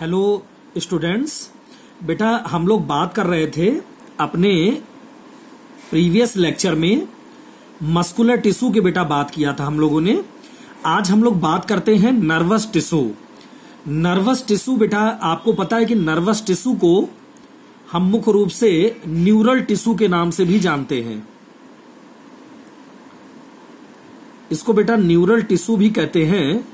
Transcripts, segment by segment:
Hello students, बेटा हम लोग बात कर रहे थे अपने प्रीवियस लेक्चर में मस्कुलर टिश्यू की बेटा बात किया था हम लोगों ने। आज हम लोग बात करते हैं नर्वस टिश्यू। नर्वस टिश्यू बेटा आपको पता है कि नर्वस टिश्यू को हम मुख्य रूप से न्यूरल टिश्यू के नाम से भी जानते हैं। इसको बेटा न्यूरल टिश्यू भी कहते हैं।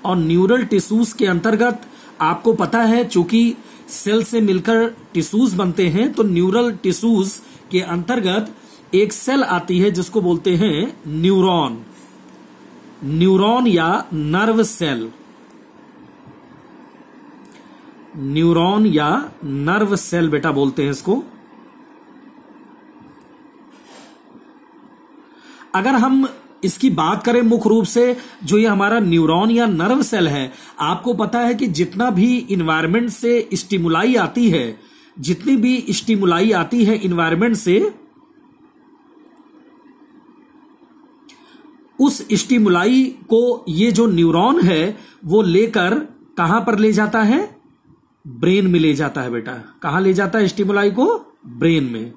और न्यूरल टिश्यूज के अंतर्गत आपको पता है चूंकि सेल से मिलकर टिश्यूज बनते हैं, तो न्यूरल टिश्यूज के अंतर्गत एक सेल आती है जिसको बोलते हैं न्यूरॉन। न्यूरॉन या नर्व सेल, न्यूरॉन या नर्व सेल बेटा बोलते हैं इसको। अगर हम इसकी बात करें मुख्य रूप से, जो ये हमारा न्यूरॉन या नर्व सेल है, आपको पता है कि जितना भी इन्वायरमेंट से स्टिमुलाई आती है, जितनी भी स्टिमुलाई आती है इन्वायरमेंट से, उस स्टिमुलाई को ये जो न्यूरॉन है वो लेकर कहां पर ले जाता है? ब्रेन में ले जाता है बेटा। कहां ले जाता है स्टिमुलाई को? ब्रेन में।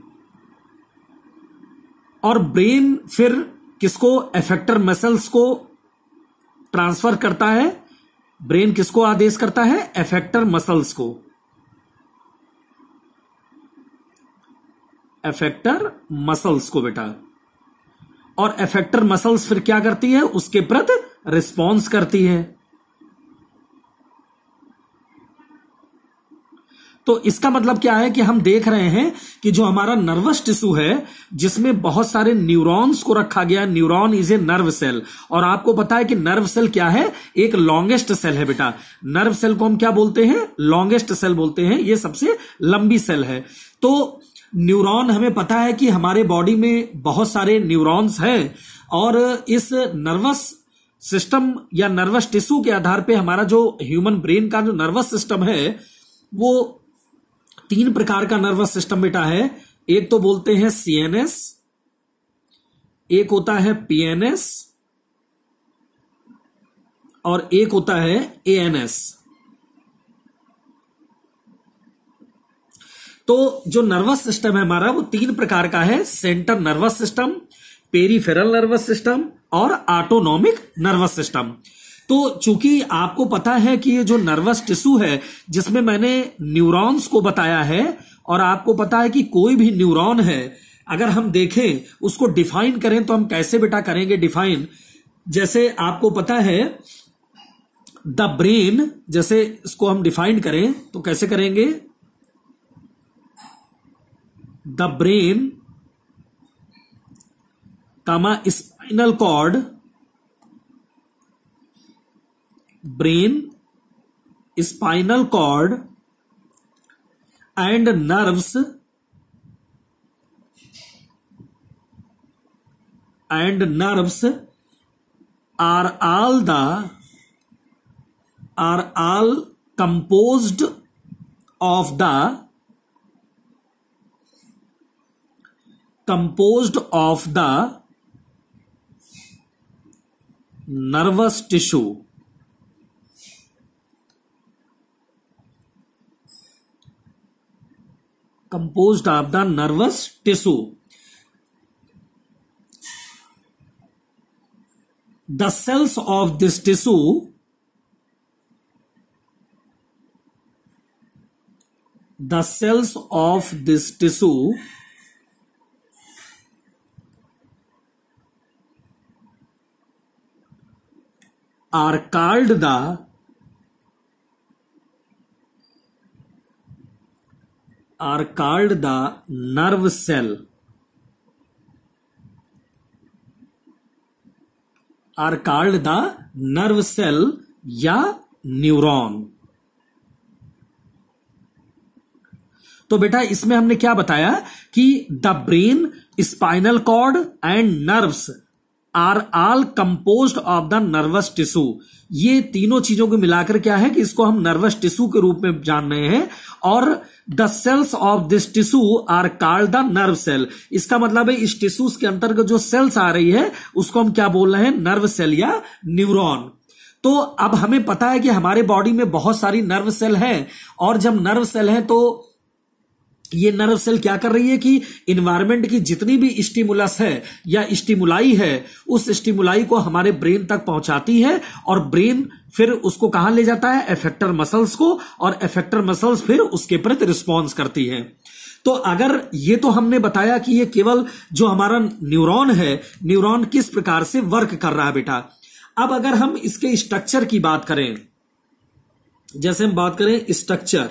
और ब्रेन फिर किसको? एफेक्टर मसल्स को ट्रांसफर करता है। ब्रेन किसको आदेश करता है? एफेक्टर मसल्स को। एफेक्टर मसल्स को बेटा। और एफेक्टर मसल्स फिर क्या करती है? उसके प्रति रिस्पॉन्स करती है। तो इसका मतलब क्या है कि हम देख रहे हैं कि जो हमारा नर्वस टिश्यू है जिसमें बहुत सारे न्यूरॉन्स को रखा गया। Neuron is a nerve cell. और आपको पता है कि नर्व सेल क्या है? एक लॉन्गेस्ट सेल है बेटा। नर्व सेल को हम क्या बोलते हैं? लॉन्गेस्ट सेल बोलते हैं। ये सबसे लंबी सेल है। तो न्यूरॉन, हमें पता है कि हमारे बॉडी में बहुत सारे न्यूरॉन्स हैं और इस नर्वस सिस्टम या नर्वस टिश्यू के आधार पर हमारा जो ह्यूमन ब्रेन का जो नर्वस सिस्टम है वो 3 प्रकार का नर्वस सिस्टम बेटा है। एक तो बोलते हैं सीएनएस, एक होता है पीएनएस और एक होता है एएनएस। तो जो नर्वस सिस्टम है हमारा वो 3 प्रकार का है। Central nervous system, peripheral nervous system और ऑटोनॉमिक नर्वस सिस्टम। तो चूंकि आपको पता है कि ये जो नर्वस टिश्यू है जिसमें मैंने न्यूरॉन्स को बताया है, और आपको पता है कि कोई भी न्यूरॉन है अगर हम देखें उसको डिफाइन करें तो हम कैसे बेटा करेंगे डिफाइन? जैसे आपको पता है द ब्रेन, जैसे इसको हम डिफाइन करें तो कैसे करेंगे? The brain comma spinal cord, brain, spinal cord and nerves are all composed of the nervous tissue. Composed of the nervous tissue. The cells of this tissue are called the nerve cell. Are called the nerve cell या neuron. तो बेटा इसमें हमने क्या बताया कि the brain, spinal cord and nerves are all composed of the nervous tissue. ये तीनों चीजों को मिलाकर क्या है कि इसको हम नर्वस टिश्यू के रूप में जान रहे हैं। और the cells of this tissue are called the nerve cell. इसका मतलब है इस टिश्यूज के अंतर्गत जो सेल्स आ रही है उसको हम क्या बोल रहे हैं? नर्व सेल या न्यूरॉन। तो अब हमें पता है कि हमारे बॉडी में बहुत सारी नर्व सेल है, और जब नर्व सेल है तो ये नर्व सेल क्या कर रही है कि इन्वायरमेंट की जितनी भी स्टिमुलस है या स्टिमुलाई है, उस स्टिमुलाई को हमारे ब्रेन तक पहुंचाती है, और ब्रेन फिर उसको कहां ले जाता है, एफेक्टर मसल्स को, और एफेक्टर मसल्स फिर उसके प्रति रिस्पॉन्स करती है। तो अगर ये तो हमने बताया कि ये केवल जो हमारा न्यूरॉन है, न्यूरॉन किस प्रकार से वर्क कर रहा है बेटा। अब अगर हम इसके स्ट्रक्चर की बात करें, जैसे हम बात करें स्ट्रक्चर,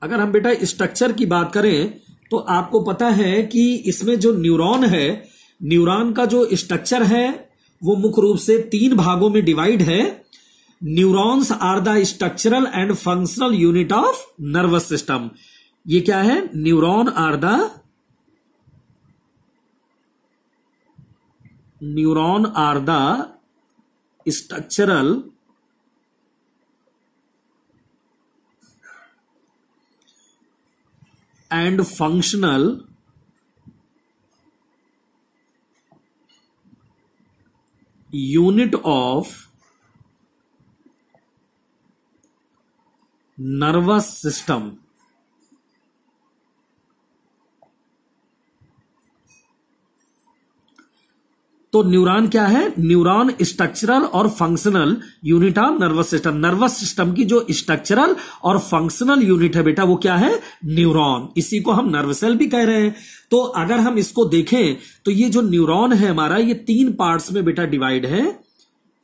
अगर हम बेटा स्ट्रक्चर की बात करें तो आपको पता है कि इसमें जो न्यूरॉन है, न्यूरॉन का जो स्ट्रक्चर है वो मुख्य रूप से 3 भागों में डिवाइड है। Neurons are the structural and functional unit of nervous system. ये क्या है, neuron are the structural and functional unit of nervous system। तो न्यूरॉन क्या है, न्यूरॉन स्ट्रक्चरल और functional unit of nervous system. Nervous system की जो स्ट्रक्चरल और फंक्शनल यूनिट है बेटा वो क्या है, न्यूरॉन। इसी को हम नर्व सेल भी कह रहे हैं। तो अगर हम इसको देखें तो ये जो न्यूरॉन है हमारा, ये 3 पार्ट्स में बेटा डिवाइड है।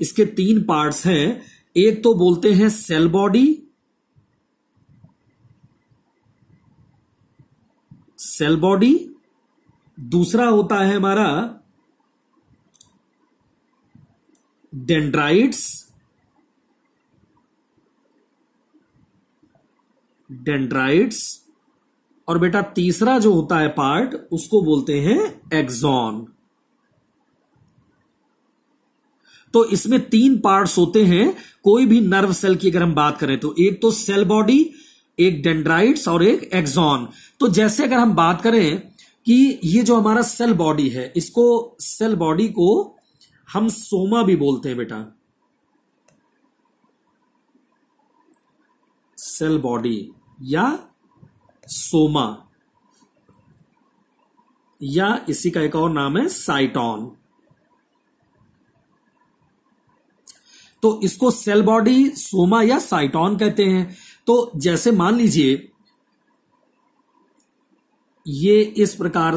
इसके 3 पार्ट्स हैं। एक तो बोलते हैं सेल बॉडी, सेल बॉडी। दूसरा होता है हमारा डेंड्राइट्स, डेंड्राइट्स। और बेटा तीसरा जो होता है पार्ट, उसको बोलते हैं एक्सॉन। तो इसमें 3 पार्ट्स होते हैं कोई भी नर्व सेल की अगर हम बात करें तो। एक तो सेल बॉडी, एक डेंड्राइट्स और एक एक्सॉन। तो जैसे अगर हम बात करें कि ये जो हमारा सेल बॉडी है, इसको, सेल बॉडी को हम सोमा भी बोलते हैं बेटा, सेल बॉडी या सोमा, या इसी का एक और नाम है साइटोन। तो इसको सेल बॉडी, सोमा या साइटोन कहते हैं। तो जैसे मान लीजिए ये इस प्रकार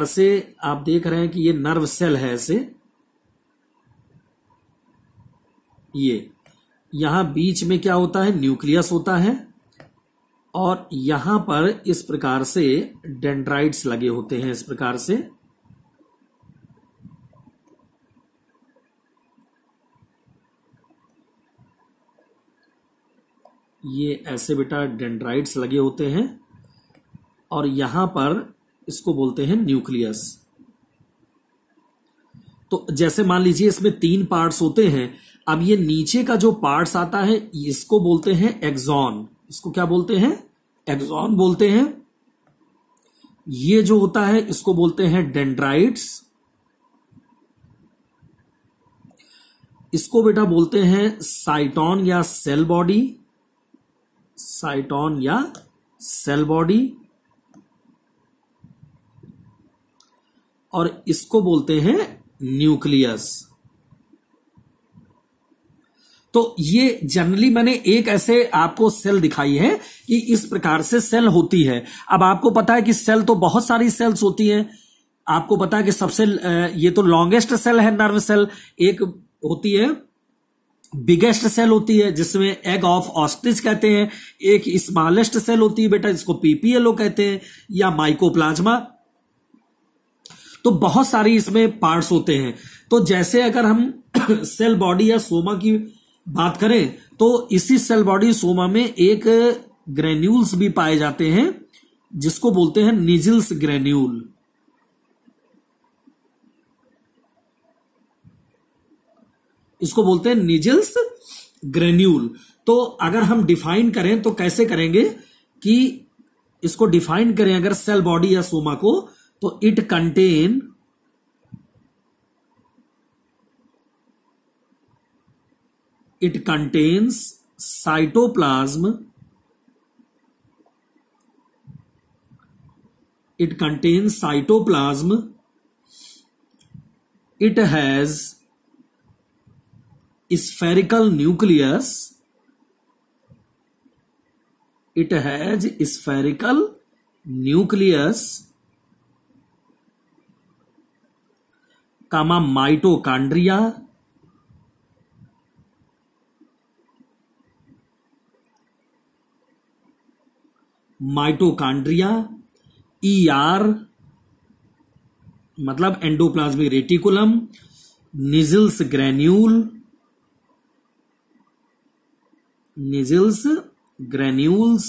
से आप देख रहे हैं कि ये नर्व सेल है ऐसे, ये यहां बीच में क्या होता है, न्यूक्लियस होता है, और यहां पर इस प्रकार से डेंड्राइट्स लगे होते हैं। इस प्रकार से ये ऐसे बेटा डेंड्राइट्स लगे होते हैं, और यहां पर इसको बोलते हैं न्यूक्लियस। तो जैसे मान लीजिए इसमें 3 पार्ट्स होते हैं। अब ये नीचे का जो पार्ट्स आता है इसको बोलते हैं एक्सॉन। इसको क्या बोलते हैं, एक्सॉन बोलते हैं। ये जो होता है इसको बोलते हैं डेंड्राइट्स। इसको बेटा बोलते हैं साइटोन या सेल बॉडी, साइटोन या सेल बॉडी। और इसको बोलते हैं न्यूक्लियस। तो ये जनरली मैंने एक ऐसे आपको सेल दिखाई है कि इस प्रकार से सेल होती है। अब आपको पता है कि सेल तो बहुत सारी सेल्स होती हैं। आपको पता है कि सबसे ये तो लॉन्गेस्ट सेल है नर्व सेल। एक होती है बिगेस्ट सेल होती है जिसमें एग ऑफ ऑस्ट्रिच कहते हैं। एक स्मॉलेस्ट सेल होती है बेटा जिसको पीपीएलओ कहते हैं, या माइकोप्लाज्मा। तो बहुत सारी इसमें पार्ट्स होते हैं। तो जैसे अगर हम सेल बॉडी या सोमा की बात करें तो इसी सेल बॉडी सोमा में एक ग्रेन्यूल्स भी पाए जाते हैं जिसको बोलते हैं निजिल्स ग्रेन्यूल। इसको बोलते हैं निजिल्स ग्रेन्यूल। तो अगर हम डिफाइन करें तो कैसे करेंगे कि इसको डिफाइन करें अगर सेल बॉडी या सोमा को, तो it contains cytoplasm, it contains cytoplasm, it has spherical nucleus, it has spherical nucleus, comma mitochondria, ER मतलब एंडोप्लाज्मिक रेटिकुलम, निजल्स ग्रैन्यूल्स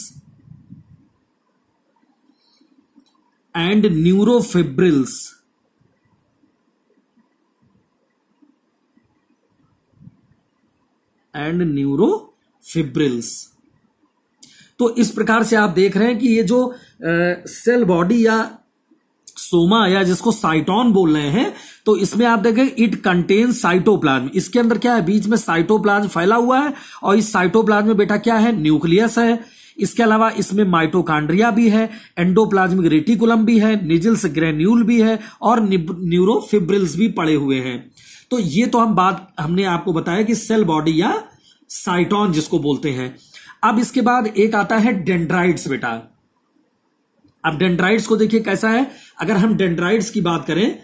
एंड न्यूरोफिब्रिल्स, तो इस प्रकार से आप देख रहे हैं कि ये जो सेल बॉडी या सोमा या जिसको साइटोन बोल रहे हैं, तो इसमें आप देखें इट कंटेन्स साइटोप्लाज्म, इसके अंदर क्या है, बीच में साइटोप्लाज्म फैला हुआ है और इस साइटोप्लाज्म में बेटा क्या है, न्यूक्लियस है। इसके अलावा इसमें माइटोकांड्रिया भी है, एंडोप्लाज्मिक रेटिकुलम भी है, निजल्स ग्रेन्यूल भी है और न्यूरोफिब्रिल्स भी पड़े हुए हैं। तो ये तो हमने आपको बताया कि सेल बॉडी या साइटोन जिसको बोलते हैं। अब इसके बाद एक आता है डेंड्राइट्स बेटा। अब डेंड्राइट्स को देखिए कैसा है, अगर हम डेंड्राइट्स की बात करें,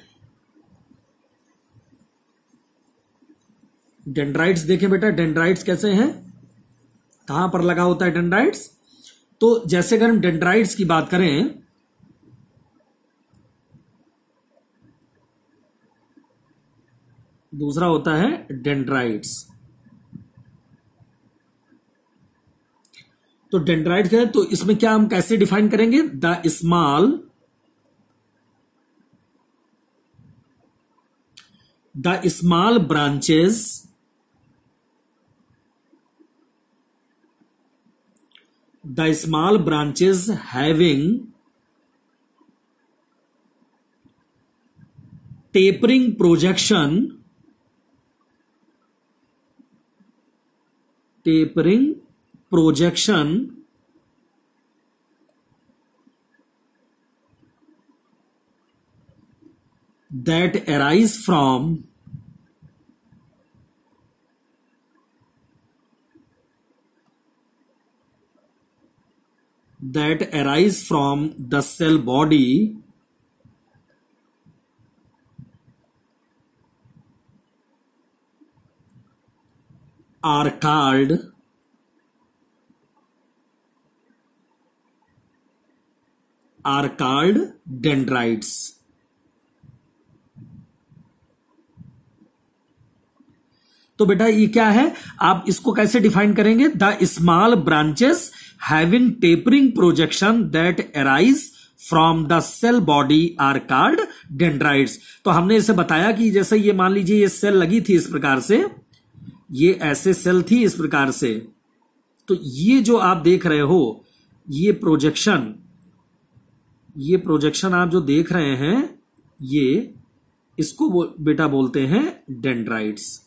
डेंड्राइट्स देखें बेटा, डेंड्राइट्स कैसे हैं, कहां पर लगा होता है डेंड्राइट्स, तो जैसे अगर हम डेंड्राइट्स की बात करें, दूसरा होता है डेंड्राइट्स, तो डेंड्राइट है, तो इसमें क्या हम कैसे डिफाइन करेंगे, the small branches having tapering projection that arise from the cell body are called dendrites. तो बेटा ये क्या है, आप इसको कैसे डिफाइन करेंगे, the small branches having tapering projection that arise from the cell body are called dendrites. तो हमने इसे बताया कि जैसे ये मान लीजिए ये सेल लगी थी इस प्रकार से, ये ऐसे सेल थी इस प्रकार से, तो ये जो आप देख रहे हो ये प्रोजेक्शन आप जो देख रहे हैं, ये इसको बेटा बोलते हैं डेंड्राइट्स,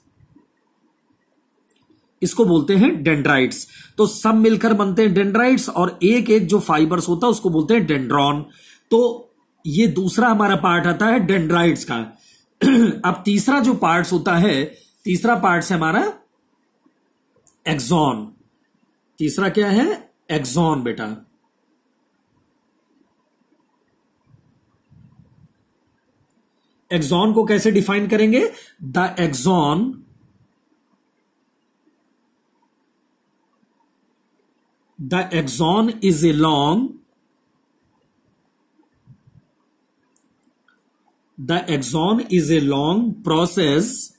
इसको बोलते हैं डेंड्राइट्स। तो सब मिलकर बनते हैं डेंड्राइट्स और एक एक जो फाइबर्स होता है उसको बोलते हैं डेंड्रॉन। तो ये दूसरा हमारा पार्ट आता है डेंड्राइट्स का। अब तीसरा जो पार्ट्स होता है, तीसरा पार्ट है हमारा एक्सॉन। तीसरा क्या है, एक्सॉन बेटा। एक्सॉन को कैसे डिफाइन करेंगे, the axon is a long, the axon is a long process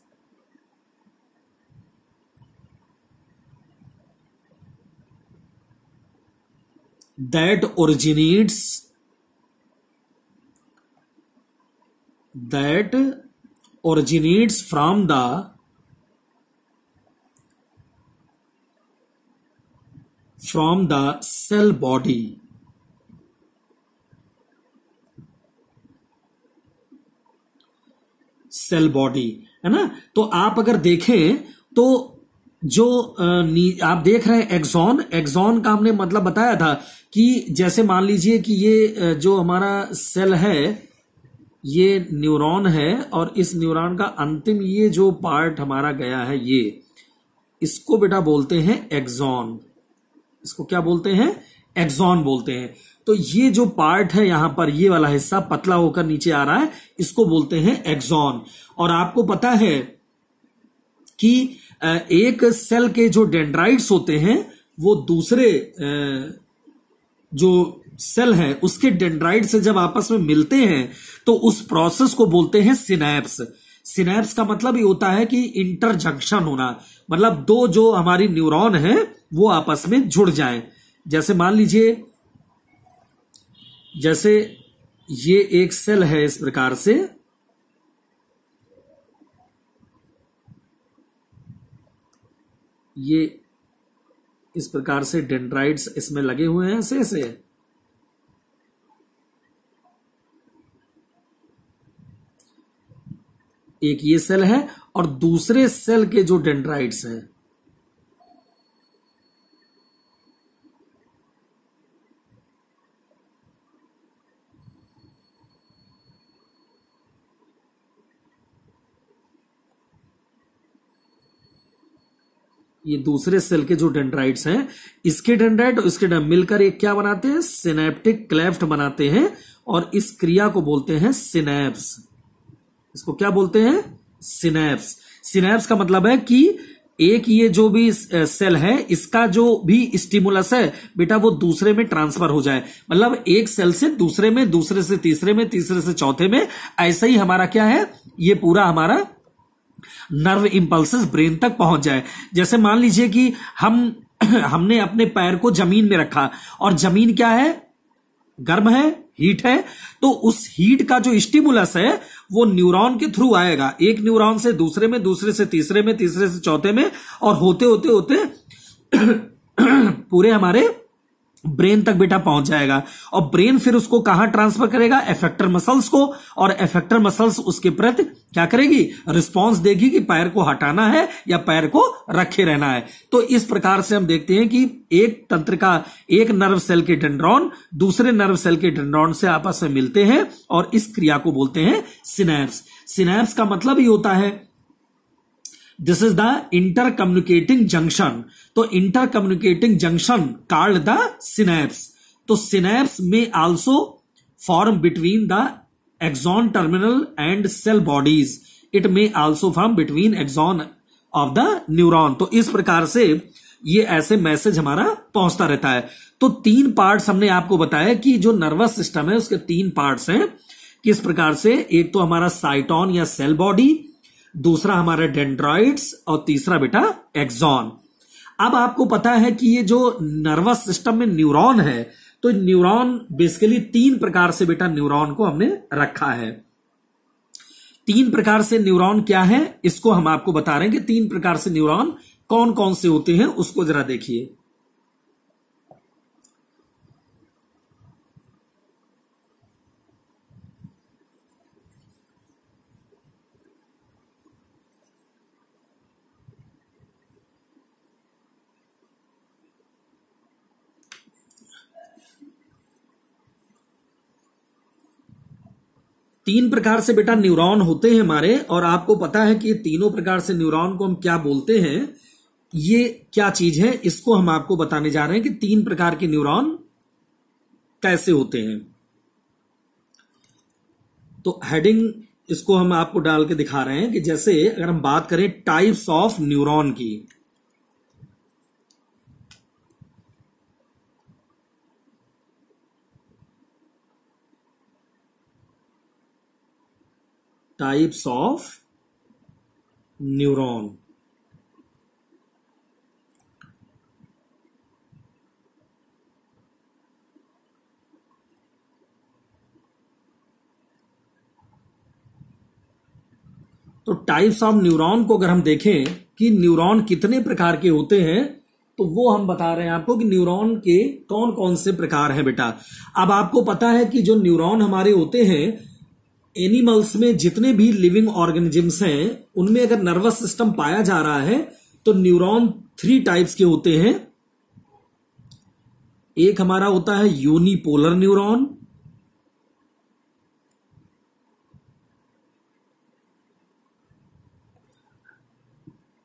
that originates from the cell body cell body, है ना। तो आप अगर देखें तो जो आप देख रहे हैं एक्सॉन, एक्सॉन का हमने मतलब बताया था कि जैसे मान लीजिए कि ये जो हमारा सेल है ये न्यूरॉन है, और इस न्यूरॉन का अंतिम ये जो पार्ट हमारा गया है ये, इसको बेटा बोलते हैं एक्सॉन। इसको क्या बोलते हैं? एक्सॉन बोलते हैं। तो ये जो पार्ट है यहां पर, ये वाला हिस्सा पतला होकर नीचे आ रहा है, इसको बोलते हैं एक्सॉन। और आपको पता है कि एक सेल के जो डेंड्राइट्स होते हैं वो दूसरे जो सेल है उसके डेंड्राइट से जब आपस में मिलते हैं तो उस प्रोसेस को बोलते हैं सिनैप्स। सिनैप्स का मतलब ये होता है कि इंटरजंक्शन होना, मतलब दो जो हमारी न्यूरॉन है वो आपस में जुड़ जाएं। जैसे मान लीजिए, जैसे ये एक सेल है इस प्रकार से, ये इस प्रकार से डेंड्राइट्स इसमें लगे हुए हैं ऐसे। एक ये सेल है और दूसरे सेल के जो डेंड्राइट्स हैं, ये दूसरे सेल के जो डेंड्राइट्स हैं, इसके डेंड्राइट और इसके मिलकर एक क्या बनाते हैं? सिनेप्टिक क्लेफ्ट बनाते हैं, और इस क्रिया को बोलते हैं सिनैप्स। इसको क्या बोलते हैं? सिनैप्स। सिनैप्स का मतलब है कि एक ये जो भी सेल है इसका जो भी स्टिमुलस है बेटा वो दूसरे में ट्रांसफर हो जाए, मतलब एक सेल से दूसरे में, दूसरे से तीसरे में, तीसरे से चौथे में, ऐसा ही हमारा क्या है, ये पूरा हमारा नर्व इंपल्सेस ब्रेन तक पहुंच जाए। जैसे मान लीजिए कि हमने अपने पैर को जमीन में रखा, और जमीन क्या है? गर्म है, हीट है। तो उस हीट का जो स्टिमुलस है वो न्यूरॉन के थ्रू आएगा, एक न्यूरॉन से दूसरे में, दूसरे से तीसरे में, तीसरे से चौथे में, और होते होते होते पूरे हमारे ब्रेन तक बेटा पहुंच जाएगा। और ब्रेन फिर उसको कहां ट्रांसफर करेगा? एफेक्टर मसल्स को, और एफेक्टर मसल्स उसके प्रति क्या करेगी? रिस्पांस देगी कि पैर को हटाना है या पैर को रखे रहना है। तो इस प्रकार से हम देखते हैं कि एक तंत्रिका, एक नर्व सेल के डेंड्रॉन दूसरे नर्व सेल के डेंड्रॉन से आपस में मिलते हैं, और इस क्रिया को बोलते हैं सिनैप्स। सिनैप्स का मतलब ही होता है this is the inter communicating junction. तो inter communicating junction called the synapse. तो synapse may also form between the axon terminal and cell bodies. It may also form between axon of the neuron. तो इस प्रकार से ये ऐसे message हमारा पहुंचता रहता है। तो 3 पार्ट्स हमने आपको बताया कि जो नर्वस सिस्टम है उसके 3 पार्ट्स हैं, किस प्रकार से। एक तो हमारा साइटोन या सेल बॉडी, दूसरा हमारा डेंड्राइट्स, और तीसरा बेटा एक्सॉन। अब आपको पता है कि ये जो नर्वस सिस्टम में न्यूरॉन है, तो न्यूरॉन बेसिकली 3 प्रकार से बेटा न्यूरॉन को हमने रखा है। 3 प्रकार से न्यूरॉन क्या है इसको हम आपको बता रहे हैं कि 3 प्रकार से न्यूरॉन कौन कौन से होते हैं, उसको जरा देखिए। तीन प्रकार से बेटा न्यूरॉन होते हैं हमारे, और आपको पता है कि तीनों प्रकार से न्यूरॉन को हम क्या बोलते हैं, ये क्या चीज है, इसको हम आपको बताने जा रहे हैं कि 3 प्रकार के न्यूरॉन कैसे होते हैं। तो हेडिंग इसको हम आपको डाल के दिखा रहे हैं कि जैसे अगर हम बात करें टाइप्स ऑफ न्यूरॉन की, टाइप्स ऑफ न्यूरॉन। तो टाइप्स ऑफ न्यूरॉन को अगर हम देखें कि न्यूरॉन कितने प्रकार के होते हैं, तो वो हम बता रहे हैं आपको कि न्यूरॉन के कौन कौन से प्रकार हैं बेटा। अब आपको पता है कि जो न्यूरॉन हमारे होते हैं, एनिमल्स में जितने भी लिविंग ऑर्गेनिजम्स हैं उनमें अगर नर्वस सिस्टम पाया जा रहा है तो न्यूरॉन 3 टाइप्स के होते हैं। एक हमारा होता है यूनिपोलर न्यूरॉन,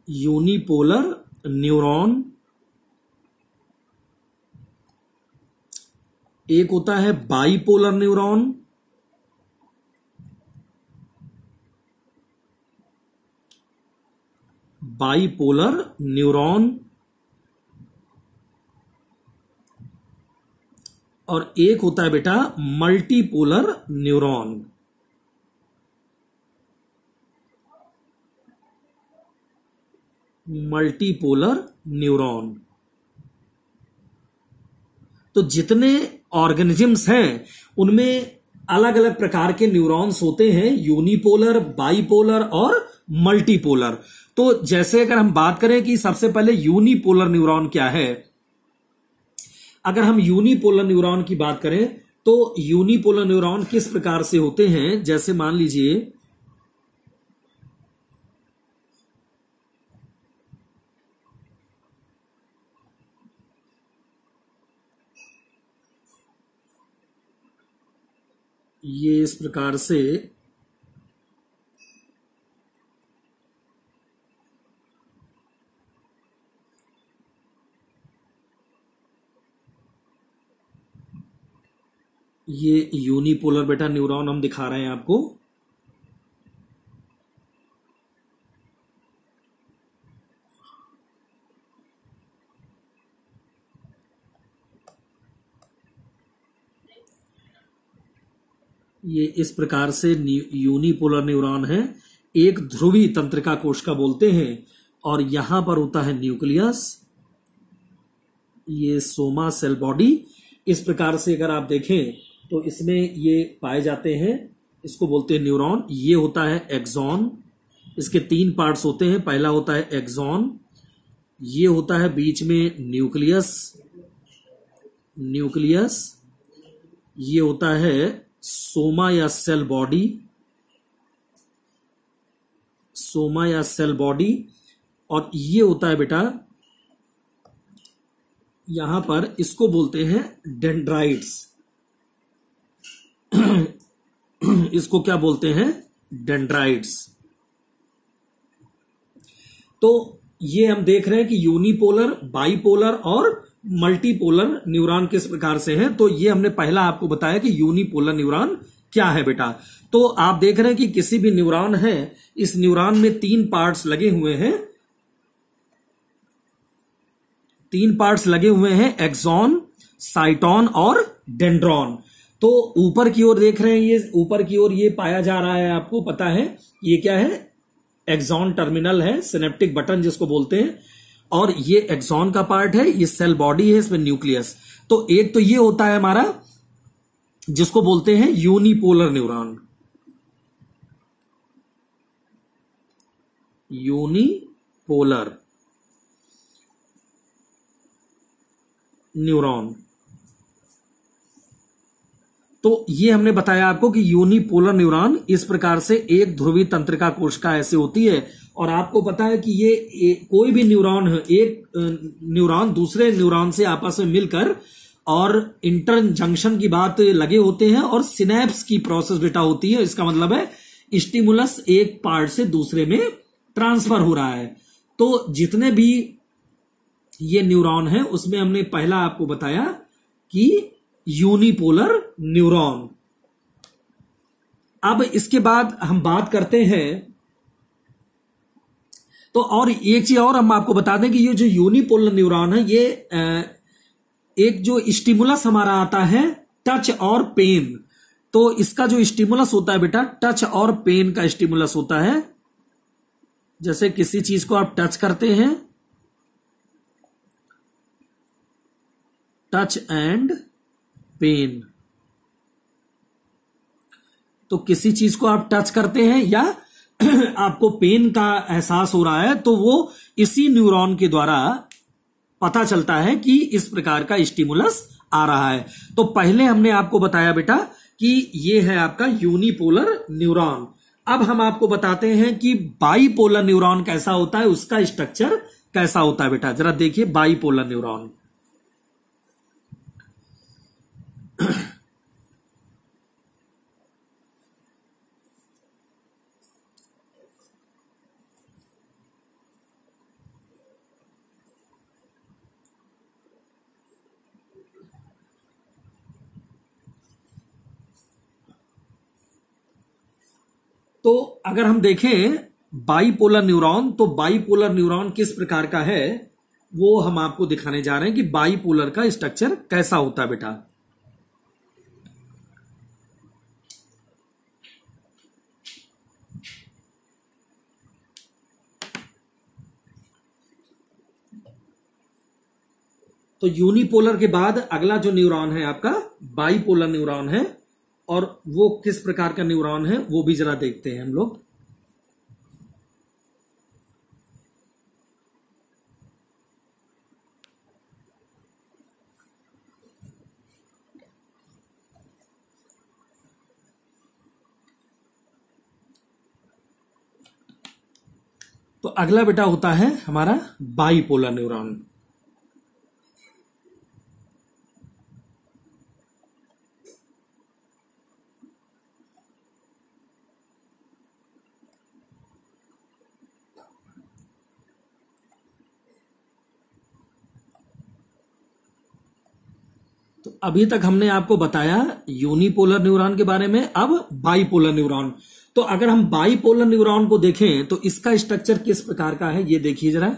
यूनिपोलर न्यूरॉन, एक होता है बाइपोलर न्यूरॉन, बाइपोलर न्यूरॉन, और एक होता है बेटा मल्टीपोलर न्यूरॉन। Multipolar neuron. तो जितने ऑर्गेनिजम्स हैं उनमें अलग अलग प्रकार के न्यूरॉन्स होते हैं, यूनिपोलर, बाइपोलर और मल्टीपोलर। तो जैसे अगर हम बात करें कि सबसे पहले यूनिपोलर न्यूरॉन क्या है, अगर हम यूनिपोलर न्यूरॉन की बात करें तो यूनिपोलर न्यूरॉन किस प्रकार से होते हैं, जैसे मान लीजिए ये इस प्रकार से ये यूनिपोलर बेटा न्यूरॉन हम दिखा रहे हैं आपको। ये इस प्रकार से यूनिपोलर न्यूरॉन है, एक ध्रुवी तंत्रिका कोशिका बोलते हैं, और यहां पर होता है न्यूक्लियस, ये सोमा सेल बॉडी। इस प्रकार से अगर आप देखें तो इसमें ये पाए जाते हैं, इसको बोलते हैं न्यूरॉन। ये होता है एक्सॉन, इसके 3 पार्ट्स होते हैं, पहला होता है एक्सॉन, ये होता है बीच में न्यूक्लियस, न्यूक्लियस, ये होता है सोमा या सेल बॉडी, सोमा या सेल बॉडी, और ये होता है बेटा यहां पर इसको बोलते हैं डेंड्राइट्स। इसको क्या बोलते हैं, डेंड्राइट्स। तो ये हम देख रहे हैं कि यूनिपोलर, बाइपोलर और मल्टीपोलर न्यूरॉन किस प्रकार से हैं। तो ये हमने पहला आपको बताया कि यूनिपोलर न्यूरॉन क्या है बेटा। तो आप देख रहे हैं कि किसी भी न्यूरॉन है, इस न्यूरॉन में 3 पार्ट्स लगे हुए हैं, 3 पार्ट्स लगे हुए हैं, एक्सॉन, साइटोन और डेंड्रॉन। तो ऊपर की ओर देख रहे हैं, ये ऊपर की ओर ये पाया जा रहा है, आपको पता है ये क्या है, एक्सॉन टर्मिनल है, सिनेप्टिक बटन जिसको बोलते हैं, और ये एक्सॉन का पार्ट है, ये सेल बॉडी है, इसमें न्यूक्लियस। तो एक तो ये होता है हमारा जिसको बोलते हैं यूनिपोलर न्यूरॉन, यूनिपोलर न्यूरॉन। तो ये हमने बताया आपको कि यूनिपोलर न्यूरॉन इस प्रकार से एक ध्रुवी तंत्रिका कोशिका ऐसे होती है, और आपको पता है कि ये कोई भी न्यूरॉन है, एक न्यूरॉन दूसरे न्यूरॉन से आपस में मिलकर और इंटरजंक्शन की बात लगे होते हैं, और सिनेप्स की प्रोसेस बेटा होती है। इसका मतलब है स्टिमुलस एक पार्ट से दूसरे में ट्रांसफर हो रहा है। तो जितने भी ये न्यूरॉन है उसमें हमने पहला आपको बताया कि यूनिपोलर न्यूरॉन। अब इसके बाद हम बात करते हैं, तो और एक चीज और हम आपको बता दें कि ये जो यूनिपोलर न्यूरॉन है, ये एक जो स्टिमुलस हमारा आता है टच और पेन, तो इसका जो स्टिमुलस होता है बेटा टच और पेन का स्टिमुलस होता है। जैसे किसी चीज को आप टच करते हैं, टच एंड पेन, तो किसी चीज को आप टच करते हैं या आपको पेन का एहसास हो रहा है, तो वो इसी न्यूरॉन के द्वारा पता चलता है कि इस प्रकार का स्टिमुलस आ रहा है। तो पहले हमने आपको बताया बेटा कि ये है आपका यूनिपोलर न्यूरॉन। अब हम आपको बताते हैं कि बाइपोलर न्यूरॉन कैसा होता है, उसका स्ट्रक्चर कैसा होता है। बेटा जरा देखिए बाइपोलर न्यूरॉन। तो अगर हम देखें बाइपोलर न्यूरॉन, तो बाइपोलर न्यूरॉन किस प्रकार का है वो हम आपको दिखाने जा रहे हैं कि बाइपोलर का स्ट्रक्चर कैसा होता है। बेटा तो यूनिपोलर के बाद अगला जो न्यूरॉन है आपका बाइपोलर न्यूरॉन है, और वो किस प्रकार का न्यूरॉन है वो भी जरा देखते हैं हम लोग। तो अगला बेटा होता है हमारा बाइपोलर न्यूरॉन। तो अभी तक हमने आपको बताया यूनिपोलर न्यूरॉन के बारे में, अब बाइपोलर न्यूरॉन। तो अगर हम बाइपोलर न्यूरॉन को देखें तो इसका स्ट्रक्चर किस प्रकार का है ये देखिए जरा।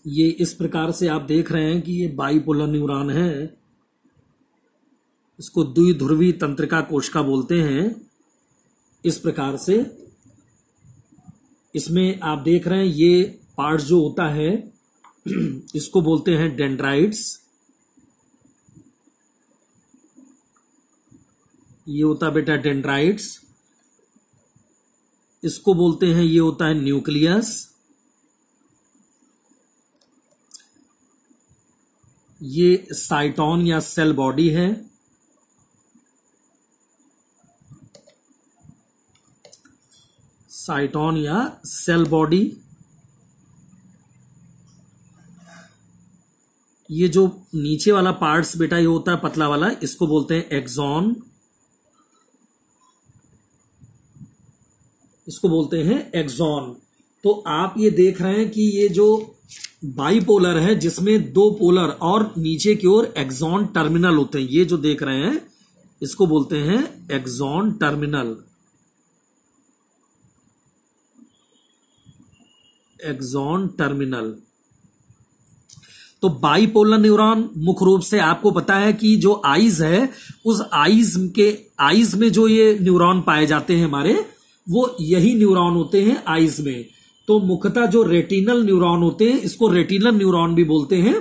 ये इस प्रकार से आप देख रहे हैं कि ये बाइपोलर न्यूरॉन है, इसको द्विध्रुवी तंत्रिका कोशिका बोलते हैं। इस प्रकार से इसमें आप देख रहे हैं ये पार्ट जो होता है इसको बोलते हैं डेंड्राइट्स। ये होता है बेटा डेंड्राइट्स। इसको बोलते हैं, ये होता है न्यूक्लियस। ये साइटोन या सेल बॉडी है। साइटोन या सेल बॉडी। ये जो नीचे वाला पार्ट्स बेटा ये होता है पतला वाला, इसको बोलते हैं एक्सॉन। इसको बोलते हैं एक्सॉन। तो आप ये देख रहे हैं कि ये जो बाइपोलर है जिसमें दो पोलर और नीचे की ओर एक्सॉन टर्मिनल होते हैं, ये जो देख रहे हैं इसको बोलते हैं एक्सॉन टर्मिनल। Axon terminal. तो बाइपोलर न्यूरॉन मुख्य रूप से आपको पता है कि जो आईज है उस आईज में जो ये न्यूरॉन पाए जाते हैं हमारे, वो यही न्यूरॉन होते हैं आईज में। तो मुख्यतः जो रेटिनल न्यूरॉन होते हैं इसको रेटिनल न्यूरॉन भी बोलते हैं,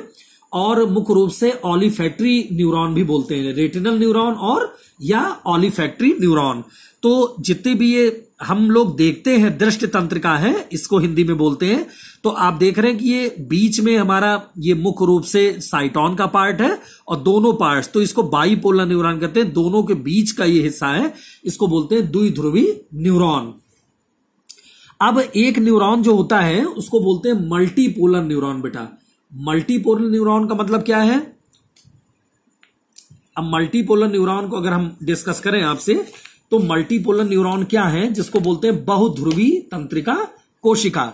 और मुख्य रूप से ऑलिफैक्टरी न्यूरॉन भी बोलते हैं। रेटिनल न्यूरॉन और या ऑलिफैक्टरी न्यूरॉन। तो जितने भी ये हम लोग देखते हैं दृष्टि तंत्रिका है, इसको हिंदी में बोलते हैं। तो आप देख रहे हैं कि ये बीच में हमारा ये मुख्य रूप से साइटोन का पार्ट है, और दोनों पार्ट्स तो इसको बाइपोलर न्यूरॉन कहते हैं। दोनों के बीच का ये हिस्सा है, इसको बोलते हैं द्विध्रुवी न्यूरॉन। अब एक न्यूरॉन जो होता है उसको बोलते हैं मल्टीपोलर न्यूरॉन। बेटा मल्टीपोलर न्यूरॉन का मतलब क्या है? अब मल्टीपोलर न्यूरॉन को अगर हम डिस्कस करें आपसे, तो मल्टीपोलर न्यूरॉन क्या है जिसको बोलते हैं बहुध्रुवी तंत्रिका कोशिका।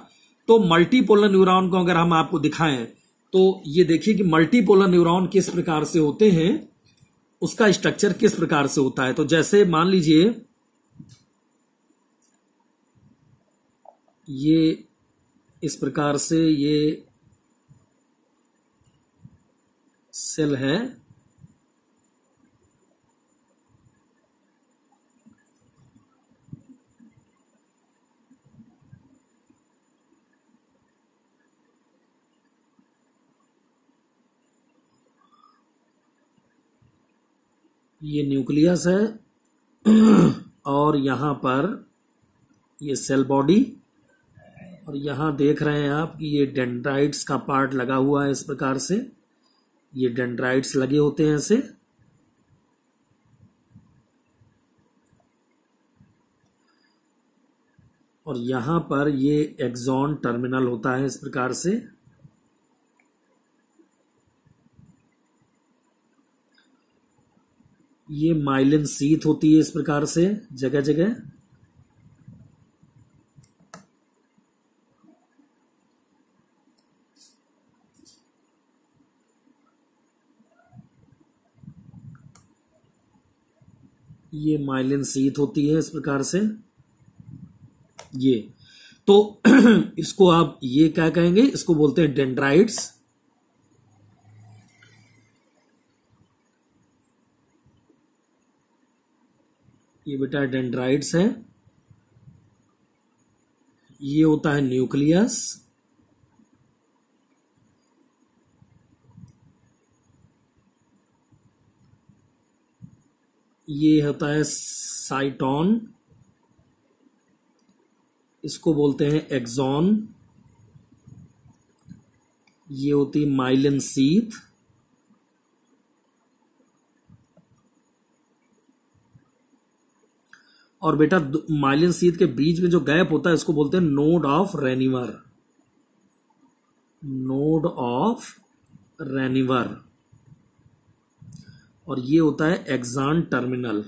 तो मल्टीपोलर न्यूरॉन को अगर हम आपको दिखाएं तो ये देखिए कि मल्टीपोलर न्यूरॉन किस प्रकार से होते हैं, उसका स्ट्रक्चर किस प्रकार से होता है। तो जैसे मान लीजिए ये इस प्रकार से ये सेल है, ये न्यूक्लियस है और यहां पर ये सेल बॉडी, और यहां देख रहे हैं आप कि ये डेंड्राइट्स का पार्ट लगा हुआ है। इस प्रकार से ये डेंड्राइट्स लगे होते हैं ऐसे। और यहां पर ये एक्सॉन टर्मिनल होता है इस प्रकार से। ये माइलिन शीथ होती है इस प्रकार से जगह जगह। ये माइलिन शीथ होती है इस प्रकार से। ये तो इसको आप ये क्या कहेंगे, इसको बोलते हैं डेंड्राइट्स। ये बेटा डेंड्राइट्स है। ये होता है न्यूक्लियस। ये होता है साइटोन, इसको बोलते हैं एक्सॉन। ये होती है माइलिन शीथ। और बेटा माइलिन शीथ के बीच में जो गैप होता है इसको बोलते हैं node of Ranvier. Node of Ranvier. और ये होता है एक्सॉन टर्मिनल।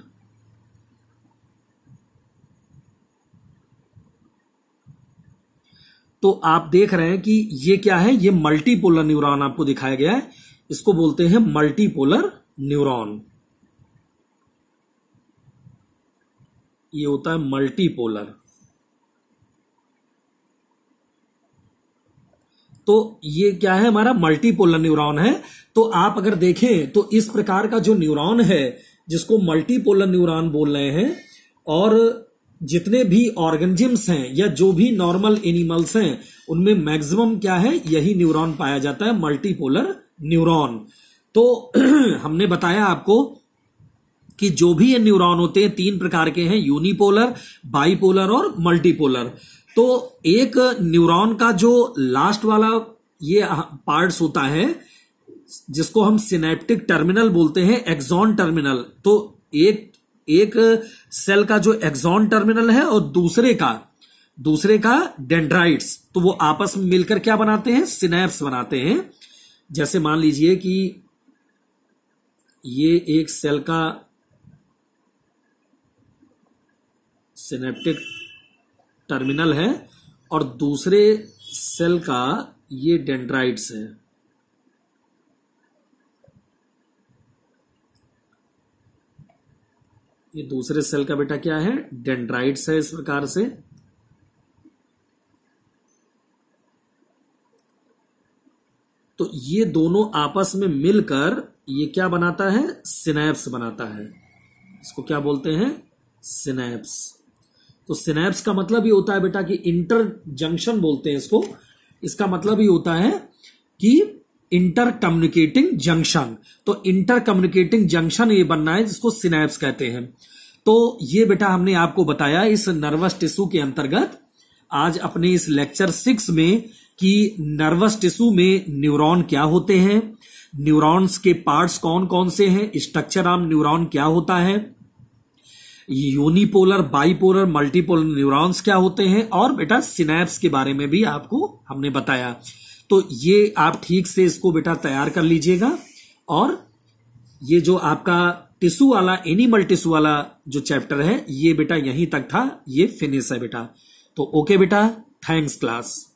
तो आप देख रहे हैं कि ये क्या है, ये मल्टीपोलर न्यूरॉन आपको दिखाया गया है। इसको बोलते हैं मल्टीपोलर न्यूरॉन। ये होता है मल्टीपोलर। तो ये क्या है, हमारा मल्टीपोलर न्यूरॉन है। तो आप अगर देखें तो इस प्रकार का जो न्यूरॉन है जिसको मल्टीपोलर न्यूरॉन बोल रहे हैं, और जितने भी ऑर्गेनिजम्स हैं या जो भी नॉर्मल एनिमल्स हैं उनमें मैक्सिमम क्या है, यही न्यूरॉन पाया जाता है, मल्टीपोलर न्यूरॉन। तो हमने बताया आपको कि जो भी ये न्यूरॉन होते हैं 3 प्रकार के हैं, यूनिपोलर, बाइपोलर और मल्टीपोलर। तो एक न्यूरॉन का जो लास्ट वाला ये पार्ट्स होता है जिसको हम सिनेप्टिक टर्मिनल बोलते हैं, एक्सॉन टर्मिनल। तो एक सेल का जो एक्सॉन टर्मिनल है और दूसरे का डेंड्राइट्स, तो वो आपस में मिलकर क्या बनाते हैं, सिनेप्स बनाते हैं। जैसे मान लीजिए कि ये एक सेल का सिनेप्टिक टर्मिनल है और दूसरे सेल का ये डेंड्राइट्स है। ये दूसरे सेल का बेटा क्या है, डेंड्राइट्स है इस प्रकार से। तो ये दोनों आपस में मिलकर ये क्या बनाता है, सिनेप्स बनाता है। इसको क्या बोलते हैं, सिनेप्स। तो सिनेप्स का मतलब ये होता है बेटा कि इंटर जंक्शन बोलते हैं इसको। इसका मतलब ये होता है कि इंटर कम्युनिकेटिंग जंक्शन। तो इंटर कम्युनिकेटिंग जंक्शन ये बनना है जिसको सिनेप्स कहते हैं। तो ये बेटा हमने आपको बताया इस नर्वस टिश्यू के अंतर्गत आज अपने इस लेक्चर 6 में कि नर्वस टिश्यू में न्यूरॉन क्या होते हैं, न्यूरॉन्स के पार्ट्स कौन कौन से हैं, स्ट्रक्चर ऑफ न्यूरॉन क्या होता है, यूनिपोलर, बाइपोलर, मल्टीपोलर न्यूरॉन्स क्या होते हैं, और बेटा सिनेप्स के बारे में भी आपको हमने बताया। तो ये आप ठीक से इसको बेटा तैयार कर लीजिएगा। और ये जो आपका टिश्यू वाला, एनिमल टिश्यू वाला जो चैप्टर है, ये बेटा यहीं तक था, ये फिनिश है बेटा। तो ओके बेटा, थैंक्स क्लास।